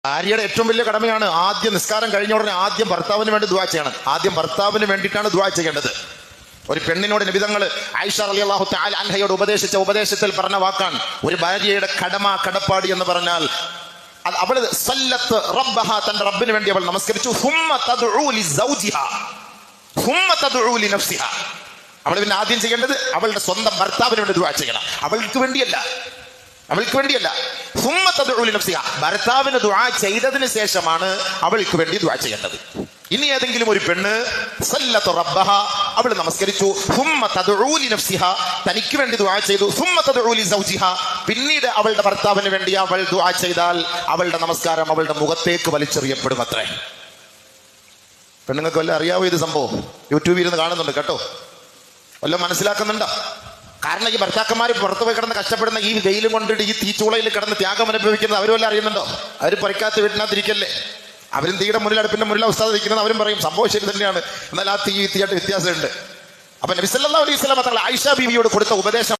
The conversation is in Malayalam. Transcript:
ഭാര്യയുടെ ഏറ്റവും വലിയ കടമയാണ് ആദ്യം നിസ്കാരം കഴിഞ്ഞ ഉടനെ ആദ്യം ഭർത്താവിന് വേണ്ടി ദുആ ചെയ്യണം. ആദ്യം ഭർത്താവിന് വേണ്ടിയിട്ടാണ് ദുആ ചെയ്യേണ്ടത്. ഒരു പെണ്ണിനോട് നബി തങ്ങൾ ആയിഷ റളിയല്ലാഹു തആല അൻഹയോട് ഉപദേശിച്ച ഉപദേശത്തിൽ പറഞ്ഞ വാക്കാണ് ഒരു ഭാര്യയുടെ കടപ്പാട് എന്ന് പറഞ്ഞാൽ അവൾ സല്ലത്ത് റബ്ബഹ, തന്റെ റബ്ബിന് വേണ്ടി അവൾ നമസ്കരിച്ചു. ഹുമ്മ തദ്ഉ ലിസൗജിഹാ ഹുമ്മ തദ്ഉ ലിനഫ്സിഹാ. അവൾ പിന്നെ ആദ്യം ചെയ്യേണ്ടത് അവളുടെ സ്വന്തം ഭർത്താവിന് വേണ്ടി ദുആ ചെയ്യണം. അവൾക്ക് വേണ്ടിയല്ല. ഹുമ്മ തദ്ഉ ലിനഫ്സിഹാ. ഭർത്താവിന് ദുആ ചെയ്തതിന് ശേഷമാണ് അവൾക്ക് വേണ്ടി ദുആ ചെയ്യേണ്ടത്. ഇനി ഏതെങ്കിലും ഒരു പെണ്ണ് സല്ലത്ത് റബ്ബഹ, അവൾ നമസ്കരിച്ചു, ഹുമ്മ തദ്ഉ ലിനഫ്സിഹാ, തനിക്ക് വേണ്ടി ദുആ ചെയ്തു, ഹുമ്മ തദ്ഉ ലിസൗജിഹാ, പിന്നീട് അവളുടെ ഭർത്താവിന് വേണ്ടി അവൾ ദുആ ചെയ്താൽ അവളുടെ നമസ്കാരം അവളുടെ മുഖത്തേക്ക് വലിച്ചെറിയപ്പെടും അത്രേ. പെണ്ണുങ്ങൾക്ക് വല്ല അറിയാവോ ഇത് സംഭവം? യൂട്യൂബിൽ ഇരുന്ന് കാണുന്നുണ്ട് കേട്ടോ, വല്ല മനസ്സിലാക്കുന്നുണ്ടോ? കാരണം ഈ ഭർത്താക്കന്മാർ പുറത്തു പോയി കിടന്ന് കഷ്ടപ്പെടുന്ന ഈ വെയിലും കൊണ്ടിട്ട് ഈ തീച്ചൂളയിൽ കിടന്ന് ത്യാഗം അനുഭവിക്കുന്നത് അവരും വല്ല അറിയുന്നുണ്ടോ? അവർ പൊറിക്കാത്ത വീട്ടിനകത്തിരിക്കല്ലേ, അവരും തീയുടെ മുന്നിൽ അടുപ്പിന്റെ മുന്നിൽ അവസ്ഥ ഇരിക്കുന്നത് അവരും പറയും സംഭവം ശരി തന്നെയാണ്, എന്നാൽ ആ തീയായിട്ട് വ്യത്യാസമുണ്ട്. അപ്പൊ നബി സല്ലല്ലാഹു അലൈഹി വസല്ലം തങ്ങൾ ആയിഷ ബീവിയോട് കൊടുത്ത ഉപദേശം